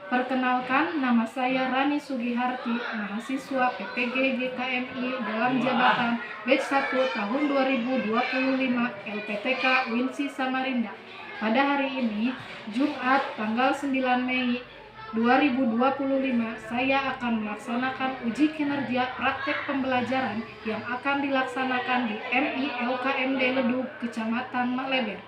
Perkenalkan, nama saya Rani Sugiharti, mahasiswa PPG GKMI dalam jabatan batch 1 tahun 2025 LPTK Winsi Samarinda. Pada hari ini, Jumat tanggal 9 Mei 2025, saya akan melaksanakan uji kinerja praktek pembelajaran yang akan dilaksanakan di MI LKMD Ledug, Kecamatan Maleber.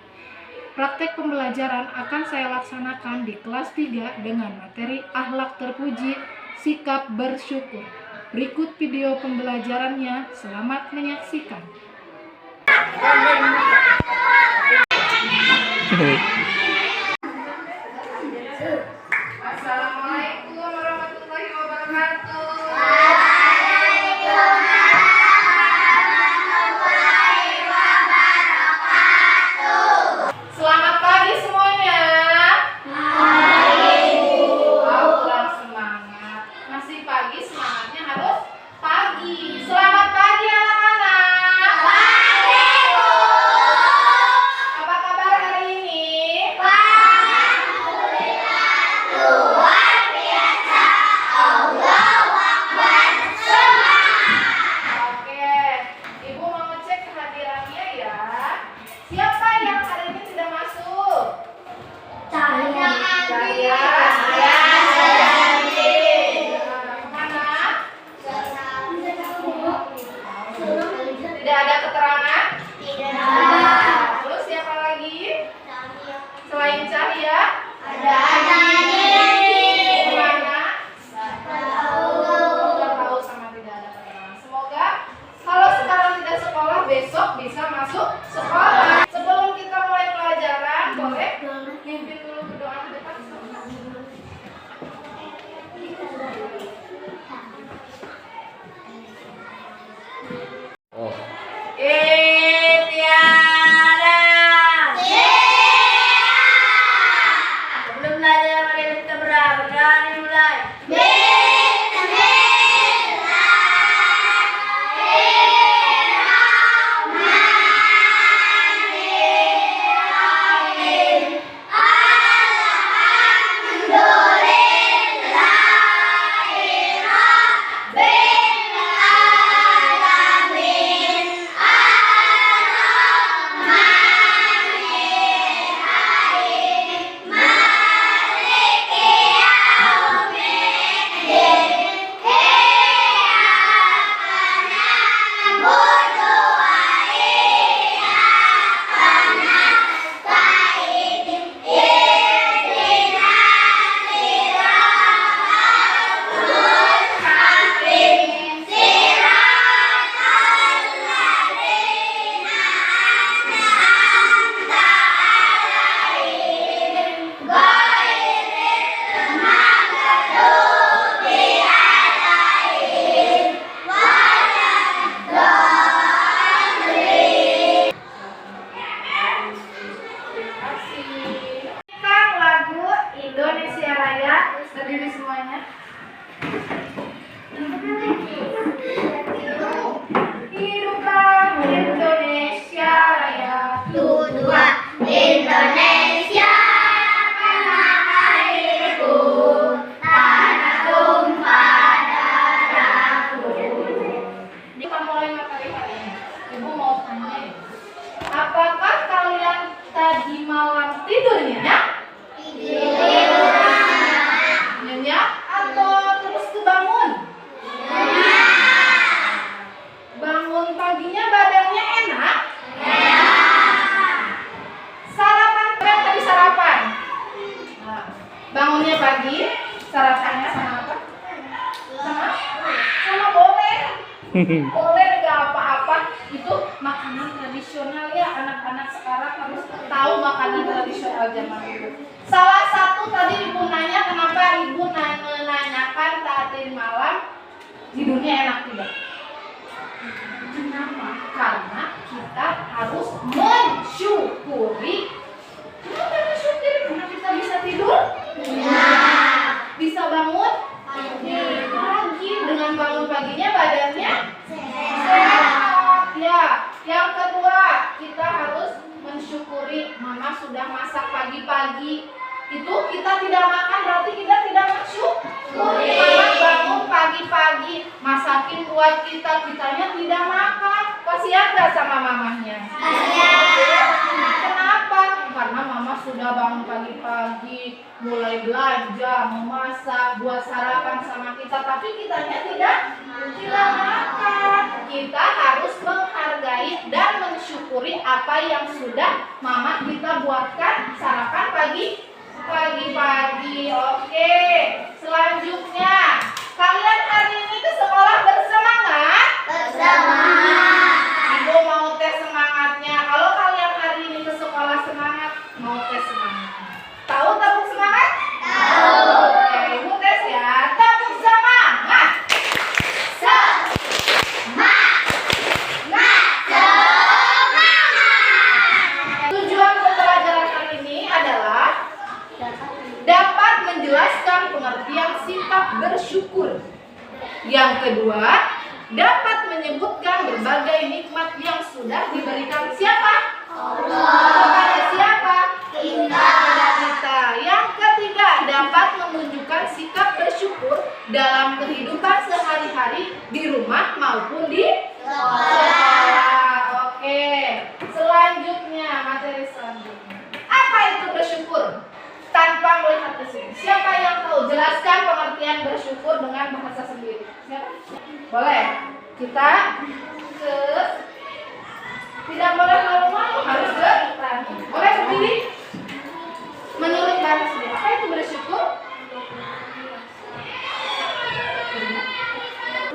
Praktek pembelajaran akan saya laksanakan di kelas 3 dengan materi akhlak terpuji, sikap bersyukur. Berikut video pembelajarannya, selamat menyaksikan. Assalamualaikum warahmatullahi wabarakatuh. Selamat pagi semuanya. Kurang semangat. Masih pagi, semangatnya harus pagi. Selamat pagi anak-anak. Pagi, Bu. Apa kabar hari ini? Alhamdulillah, luar biasa. Allahu Akbar. Semangat. Oke, Ibu mau ngecek kehadirannya ya. Siapa yang hari ini tidak masuk? Saya. Mana? Tidak ada keterangan? Tidak. Terus siapa lagi? Selain Cahya? Ada. Mana? Tidak tahu sama tidak ada keterangan. Semoga kalau sekarang tidak sekolah, besok bisa masuk sekolah. Sebelum kita mulai pelajaran, boleh pimpin dulu berdoa di depan. Sebelum belajar, mari kita berdoa dimulai. Indonesia Raya, berdiri semuanya. Hiduplah Indonesia Raya. 1, 2, Indonesia tanah airku, tanah tumpah darahku. Kita mulai materi hari ini. Ibu mau tanya, apakah kalian tadi malam tidurnya? Nyenyak atau terus kebangun? Bangun paginya badannya enak? Sarapan, kalian tadi sarapan? Bangunnya pagi, sarapannya sama apa? Sama boleh. Boleh nggak apa-apa. Itu makanan tradisional ya, anak-anak sekarang harus tahu makanan tradisional zaman dulu. Salah satu tadi ibu nanya, kenapa ibu menanyakan tadi malam tidurnya enak tidak? Kenapa? Karena kita harus mensyukuri. Kenapa mensyukuri? Karena kita bisa tidur? Bisa bangun? Pagi. Dengan bangun paginya badannya sehat. Ya. Yang kedua, kita harus mensyukuri mama sudah masak pagi-pagi. Itu kita tidak makan berarti kita tidak masak buat sarapan sama kita, tapi kitanya tidak makan. Kita harus menghargai dan mensyukuri apa yang sudah mama kita buatkan sarapan pagi-pagi. Oke, selanjutnya kalian hari ini ke sekolah bersemangat? Bersemangat. Ibu mau tes semangatnya. Kalau kalian hari ini ke sekolah semangat, mau tes semangatnya. Tahu tabung semangat? Tahu. Oke, ibu tes ya. Tabung semangat. Tujuan pembelajaran kali ini adalah dapat menjelaskan pengertian sifat bersyukur. Yang kedua, dapat menyebutkan berbagai nikmat yang sudah diberikan siapa? Kepada siapa? Kepada kita. Yang ketiga, dapat menunjukkan sikap bersyukur dalam kehidupan sehari-hari di rumah maupun di sekolah. Oke, selanjutnya materi selanjutnya. Apa itu bersyukur? Tanpa melihat ke sini. Siapa yang tahu? Jelaskan pengertian bersyukur dengan bahasa sendiri. Siapa? Boleh. Kita tidak boleh malu-malu, harus berani. Boleh berdiri? Menurut bahasa sendiri. Apa itu bersyukur?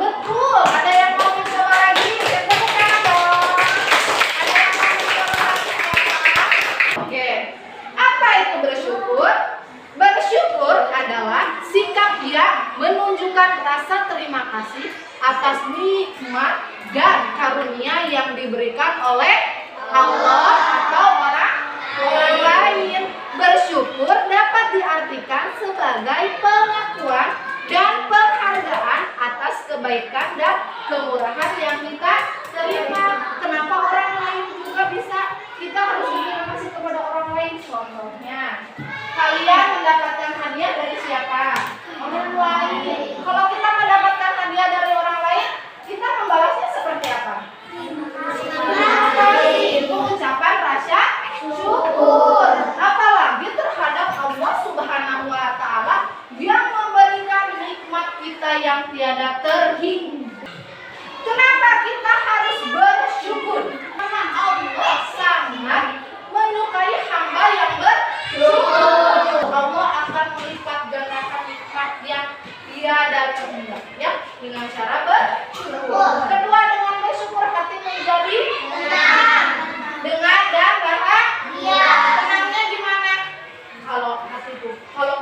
Betul. Ada yang mau mencoba lagi? Tepuk tangan dong. Ada yang mau mencoba lagi? Oke. Apa itu bersyukur? Bersyukur adalah sikap yang menunjukkan rasa terima kasih atas nikmat dan karunia yang diberikan oleh Allah atau orang lain. Bersyukur dapat diartikan sebagai pengakuan dan penghargaan atas kebaikan dan kemurahan yang kita terima. Kenapa orang lain juga bisa? Kita harus berterima kasih kepada orang lain. Contohnya, kalian mendapatkan hadiah dari siapa? Orang lain. Kalau kita mendapatkan hadiah dari orang lain, kita membalasnya seperti apa? Itu ucapan rasa syukur. Apalagi terhadap Allah Subhanahu wa Ta'ala yang memberikan nikmat kita yang tiada terhingga. Kenapa kita harus bersyukur? Karena Allah sangat menyukai hamba yang bersyukur. Allah akan melipat gandakan nikmat yang tiada terhingga, ya, dengan cara bersyukur. Kedua, dengan bersyukur hati menjadi tenang. Dengan dan bahagia. Tenangnya gimana? Kalau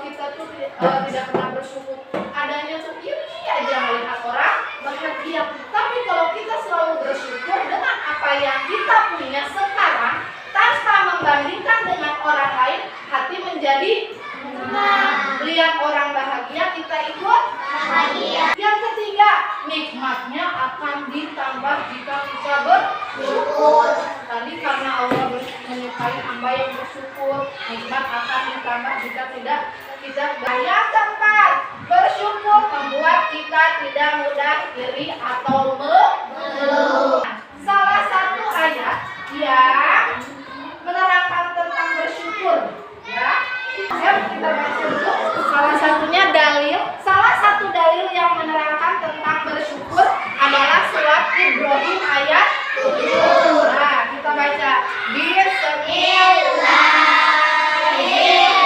kita tuh tidak pernah bersyukur, adanya tuh iri aja melihat orang bahagia. Tapi kalau kita selalu bersyukur dengan apa yang kita punya sekarang, tanpa membandingkan dengan orang lain, hati menjadi tenang. Lihat orang bahagia, kita ikut bahagia. Yang ketiga, nikmatnya akan ditambah jika kita bersyukur. Tadi karena Allah menyukai hamba yang bersyukur, nikmat akan ditambah jika tidak kita. Yang keempat, bersyukur membuat kita tidak mudah iri atau mengeluh. Salah satu ayat yang menerangkan tentang bersyukur, ya. Kita baca dulu. Salah satu dalil yang menerangkan tentang bersyukur adalah surat Ibrahim ayat 7. Nah, kita baca. Bismillahirrahmanirrahim.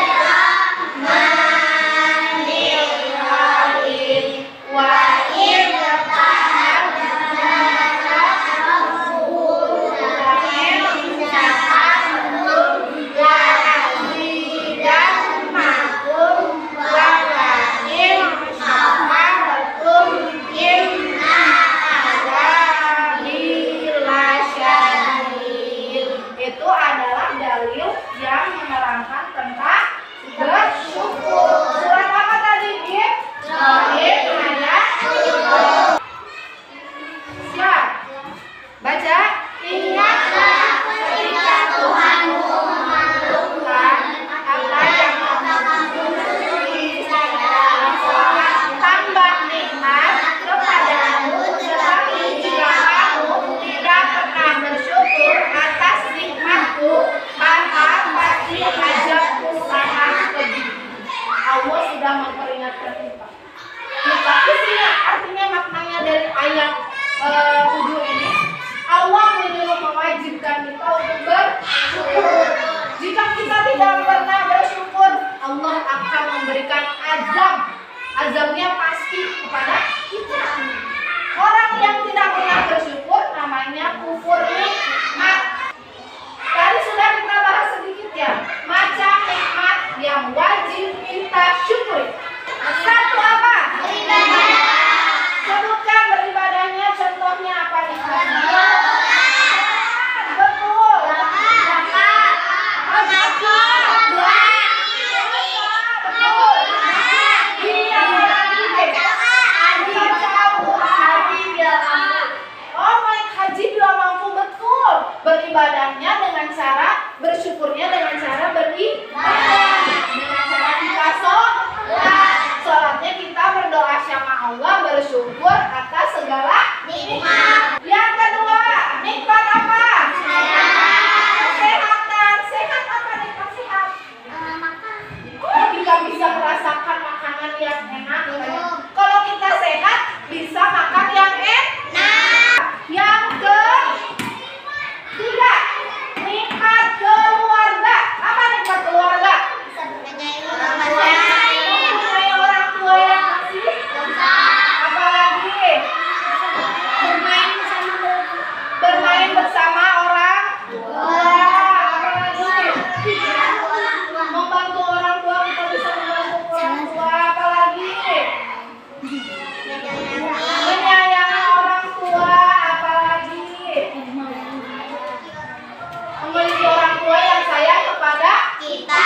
Allah bersyukur atas segala nikmat. Yang kedua, nikmat apa? Kesehatan. Sehat apa nikmat sehat? Oh, kita bisa merasakan makanan yang enak. Kalau kita sehat, bisa makan yang enak. Yang ketiga, nikmat keluarga. Apa nikmat keluarga? Mempunyai orang tua yang kasih. Apalagi bermain bersama orang tua. Apalagi membantu orang tua, kita bisa membantu orang tua. Apalagi menyayangi orang tua. Apalagi memiliki orang tua yang sayang kepada kita.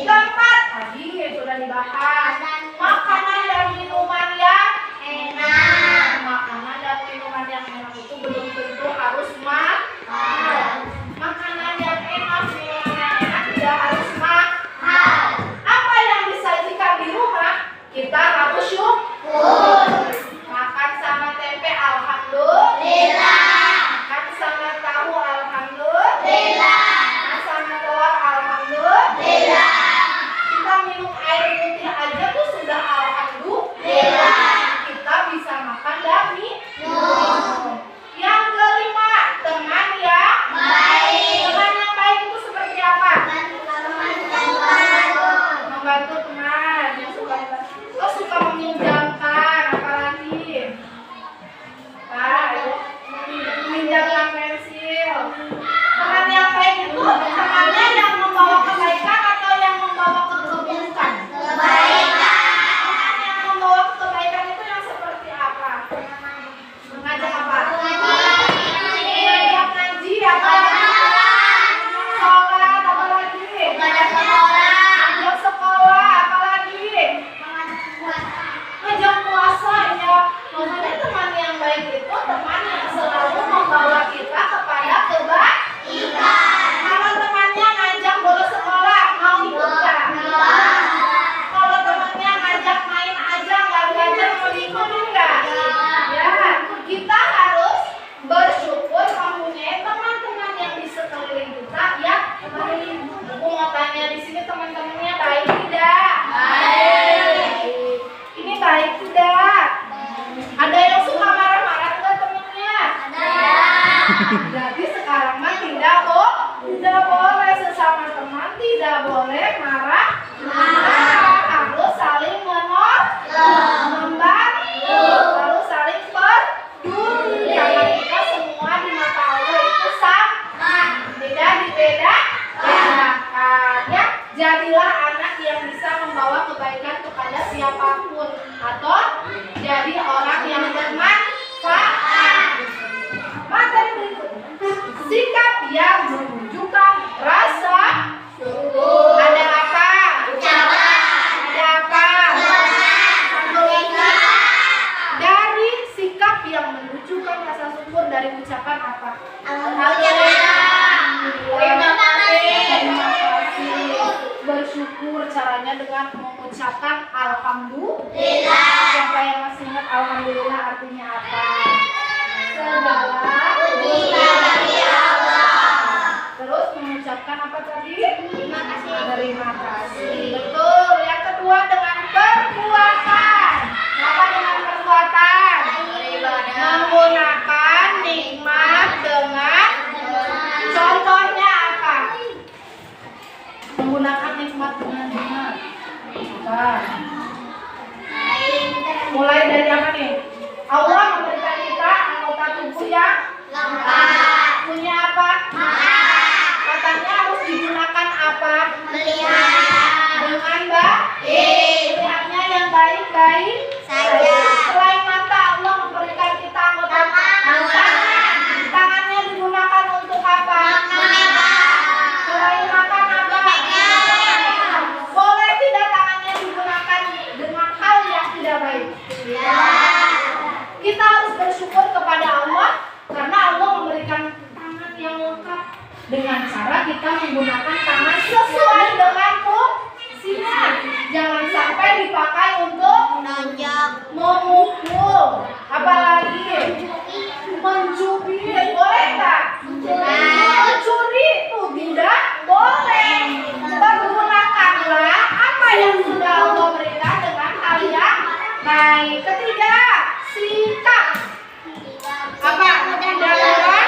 Keempat, tadi sudah dibahas, makanan dan minuman yang enak. Makanan dan minuman yang enak itu belum tentu harus mahal. Makanan yang enak, minuman yang enak tidak harus mahal. Apa yang disajikan di rumah, kita harus syukur. Makan sama tempe, alhamdulillah. Makan sama tahu, alhamdulillah. Makan sama telur, alhamdulillah. Kita minum air putih aja tuh sudah alhamdulillah. Kita bisa makan dan minum. Yang kelima, teman yang baik. Teman yang baik itu seperti apa? Membantu teman yang suka meminjamkan, apalagi meminjamkan pensil. Teman yang baik itu temannya yang membawa kebaikan atau yang membawa keburukan? Kebaikan. Teman yang membawa kebaikan itu yang seperti apa? Mengajak apa? Mengajak ngaji, apalagi sholat, apalagi mengajak sekolah, apalagi ngajak puasa. Ya, makanya teman yang baik itu teman yang selalu membawa kita kepada kebaikan. Kalau temannya ngajak bolos sekolah, mau ikut nggak? Kalau temannya ngajak main aja, nggak belajar, mau diikutin nggak? Ya, kita harus bersyukur mempunyai teman-teman yang di sekeliling kita yang baik. Aku mau tanya di sini, teman-temannya baik tidak? Baik. Ini baik tidak? Ada yang suka marah-marah nggak temennya? Ada. Jadi sekarang mah tidak boleh sesama teman, tidak boleh marah. Harus saling membantu, harus saling peduli. Karena kita semua di mata Allah itu sama, tidak dibedakan. Ya, jadilah anak yang bisa membawa kebaikan kepada siapapun, atau jadi orang yang bermanfaat. Materi berikutnya, sikap yang menunjukkan rasa syukur. Ada apa? Ada apa? Dari sikap yang menunjukkan rasa syukur, dari ucapan apa? Terima kasih. Bersyukur caranya dengan mengucapkan alhamdulillah. Siapa yang masih ingat alhamdulillah artinya apa? Segala puji bagi Allah. Terus mengucapkan apa tadi? Terima kasih. Terima kasih. Betul. Yang kedua dengan perbuatan. Apa dengan perbuatan? Menggunakan nikmat dengan contohnya apa? Menggunakan nikmat dengan benar. Apa? Mulai dari apa nih? Allah memberikan kita anggota tubuh yang lengkap. Punya apa? Katanya harus digunakan apa? Melihat. Dengan baik. Melihatnya yang baik-baik saja. Selain mata, Allah memberikan kita anggota tangan. Tangannya digunakan untuk apa? Selain makan apa? Boleh tidak tangannya digunakan dengan hal yang tidak baik? Kita harus bersyukur kepada Allah karena Allah memberikan tangan yang lengkap dengan cara kita menggunakan tangan sesuai dengan fungsinya. Jangan sampai dipakai untuk memukul Baik, ketiga, sikap. Apa? Darurat.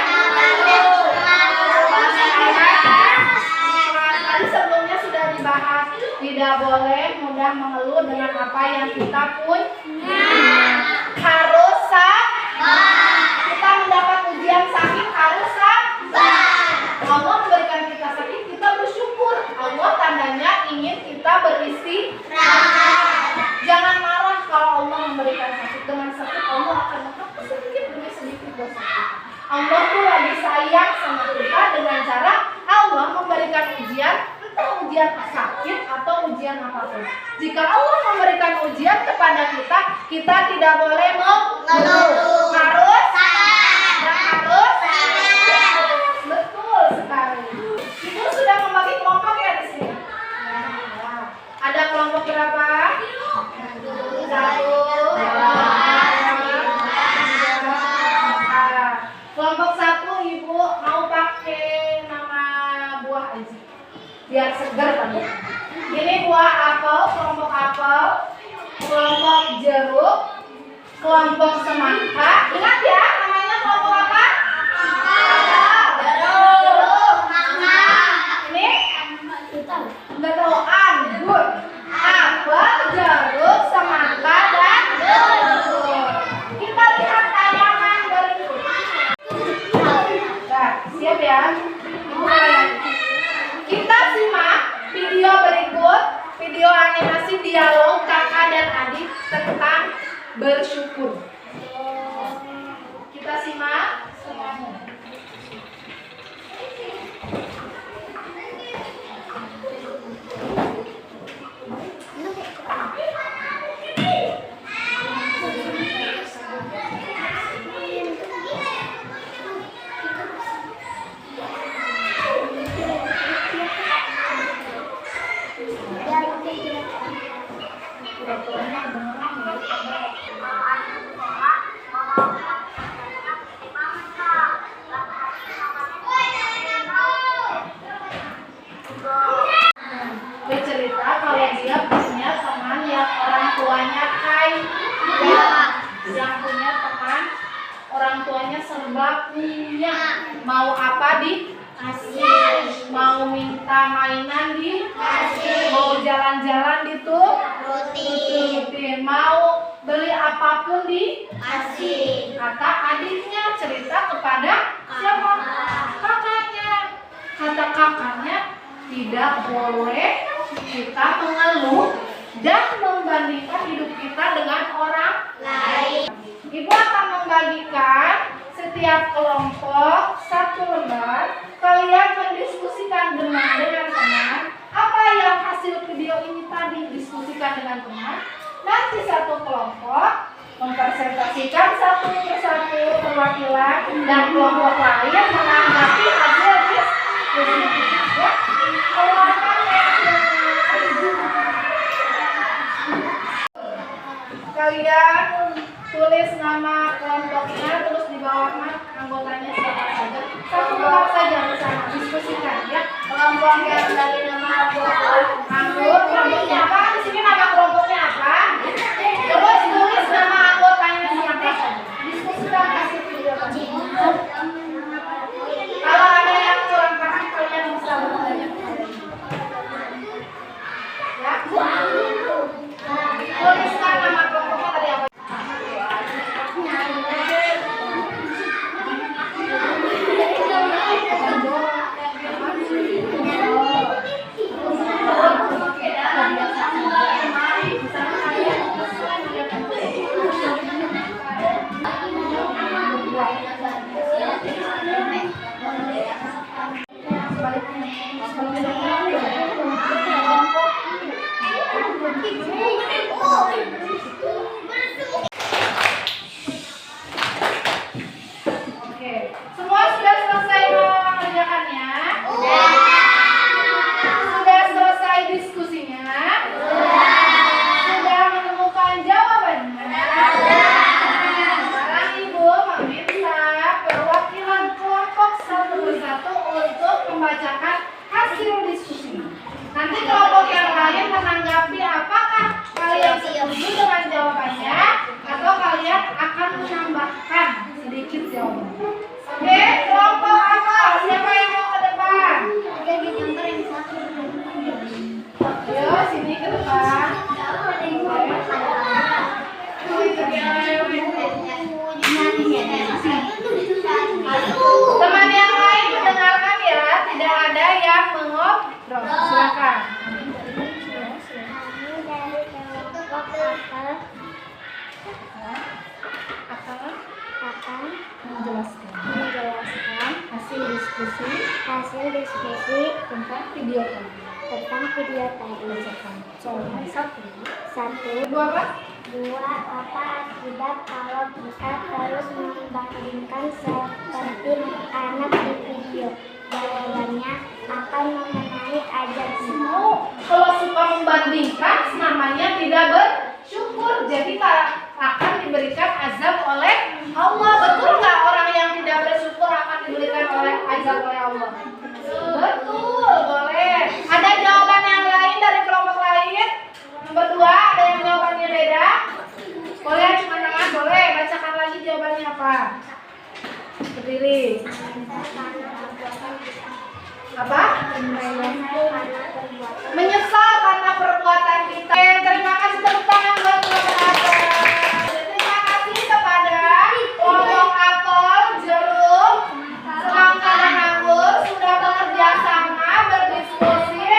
Tadi sebelumnya sudah dibahas, tidak boleh mudah mengeluh dengan apa yang kita punya. Harus sabar. Kita mendapat ujian sakit harus sabar. Allah memberikan kita sakit, kita bersyukur. Allah tandanya ingin kita beristirahat. Jangan marah kalau Allah memberikan sakit. Dengan sakit Allah akan menghapus sedikit demi sedikit dosa kita. Allah tuh lagi sayang sama kita dengan cara Allah memberikan ujian, entah ujian sakit atau ujian apapun. Jika Allah memberikan ujian kepada kita, kita tidak boleh mengeluh. Harus harus betul sekali. Ibu sudah membagi kelompok ya di sini. Ada kelompok berapa? 1, 2, 3. Kelompok 1 Ibu mau pakai nama buah aja, biar segar tadi. Ini buah apel, kelompok apel, kelompok jeruk, kelompok semangka. Ingat ya, namanya kelompok apa? Jeruk, mangga. Ini nggak tahu, anggur, apel, jeruk, semangka, dan jeruk. Kita lihat tayangan berikut. Nah, siap ya? Kita simak video berikut, video animasi dialog kakak dan adik tentang bersyukur. Kita simak. Bercerita kalau dia punya teman yang orang tuanya kaya, yang punya teman orang tuanya serba punya, mau apa dikasih, mau minta mainan dikasih, mau jalan-jalan diturutin, mau beli apapun dikasih. Kata adiknya cerita kepada siapa? Kakaknya. Kata kakaknya, tidak boleh kita mengeluh dan membandingkan hidup kita dengan orang lain. Ibu akan membagikan setiap kelompok 1 lembar. Kalian mendiskusikan dengan teman apa yang hasil video ini tadi, diskusikan dengan teman. Nanti 1 kelompok mempresentasikan 1 persatu perwakilan dan kelompok lain menanggapi hasil diskusi. Ya, kalian tulis nama kelompoknya, terus di bawahnya anggotanya siapa saja. 1 kelompok saja bersama diskusikan ya. Kelompok yang dari nama anggur, kelompoknya apa? Di sini nama kelompoknya apa? Terus tulis nama anggotanya siapa saja. Diskusikan kasih video tadi. Kalau ada yang kurang paham kalian bisa bertanya. Ya. Tuliskan nama kelompoknya tadi apa? Kebiasaan Hasil diskusi tentang video tadi. Satu, Kedua apa? dua, apa akibat kalau kita terus membandingkan seperti anak di video? Jawabannya akan mengenai ajar semua. Kalau suka membandingkan, namanya tidak bersyukur. Jadi akan diberikan azab oleh Allah. Betul nggak orang yang tidak bersyukur akan diberikan azab oleh Allah? Betul, boleh. Ada jawaban yang lain dari kelompok lain? Nomor 2, ada yang jawabannya beda? Boleh, cuma tangan, boleh. Bacakan lagi jawabannya apa? Berdiri. Apa? Menyesal karena perbuatan kita. Terima kasih, tepuk tangan buat teman-teman. Terima kasih kepada kelompok apel, jeruk, semangka dan anggur sudah bekerja sama berdiskusi,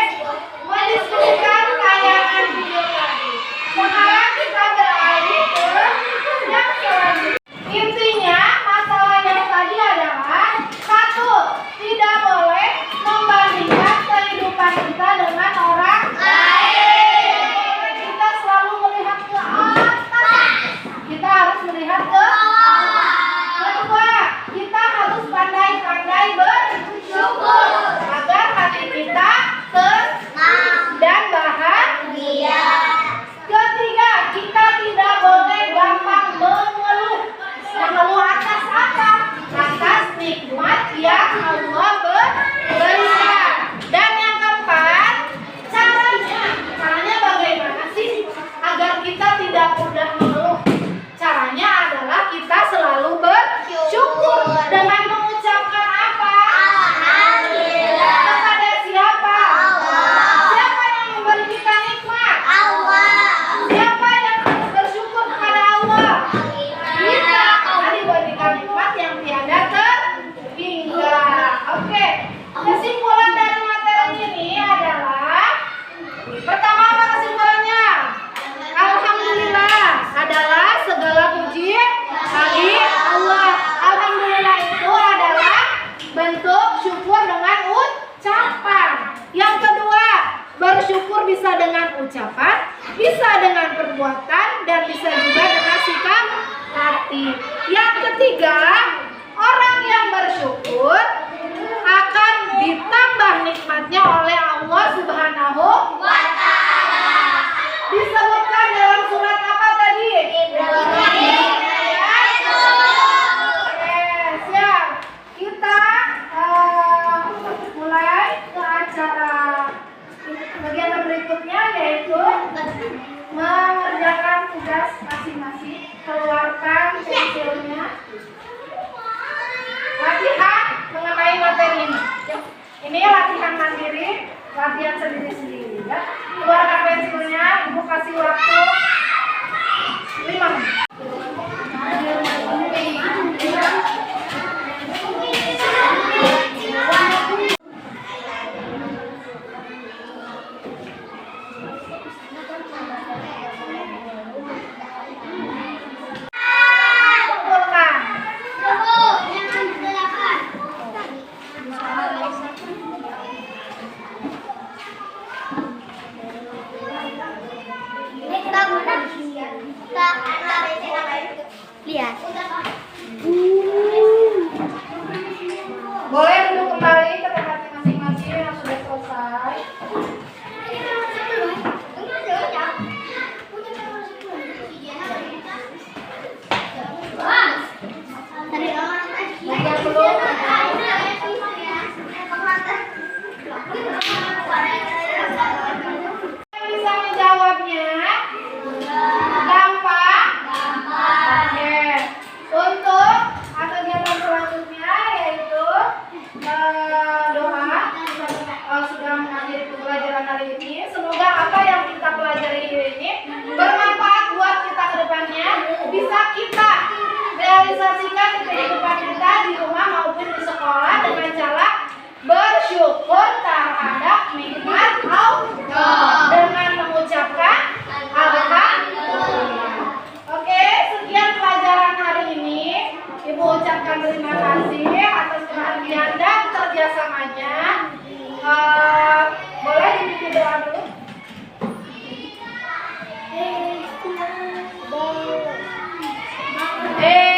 mendiskusikan tayangan video tadi. Sekarang kita beralih ke yang selanjutnya. Intinya masalah yang tadi adalah satu, tidak boleh membandingkan kehidupan kita dengan orang lain. Kita selalu melihat ke atas. Kita harus melihat ke bawah. Kedua, kita harus pandai-pandai bersyukur agar hati kita tenang dan bahagia. Ketiga, kita tidak boleh gampang mengeluh. Mengeluh atas apa? Atas nikmat yang Allah berikan. Dan yang keempat, caranya bagaimana sih agar kita tidak mudah mengeluh? Caranya adalah kita selalu bersyukur dengan mengucapkan apa? Alhamdulillah. Kepada siapa? Allah. Siapa yang memberi kita nikmat? Allah. Siapa yang harus bersyukur kepada Allah? Kita diberikan nikmat yang tiada terhingga. Oke, kesimpulan dari materi ini adalah pertama, apa kesimpulannya? Alhamdulillah adalah segala puji bagi Allah. Alhamdulillah itu adalah bentuk syukur dengan ucapan. Yang kedua, bersyukur bisa dengan ucapan, bisa dengan perbuatan, dan bisa juga dengan sikap hati. Yang ketiga, orang yang bersyukur akan ditambah nikmatnya oleh Allah Subhanahu wa Ta'ala. Disebutkan dalam surat apa tadi? Siap. Kita mulai ke acara bagian berikutnya, yaitu mengerjakan tugas masing-masing. Keluarkan pensilnya. Latihan mengenai materi ini. Ini latihan mandiri, latihan sendiri-sendiri ya. Keluarkan pensilnya, Ibu kasih waktu 5 menit. Lihat. Boleh duduk kembali ke tempatnya masing-masing yang sudah selesai. Yang belum bisa menjawabnya? Gampang? Oke. Untuk Eh.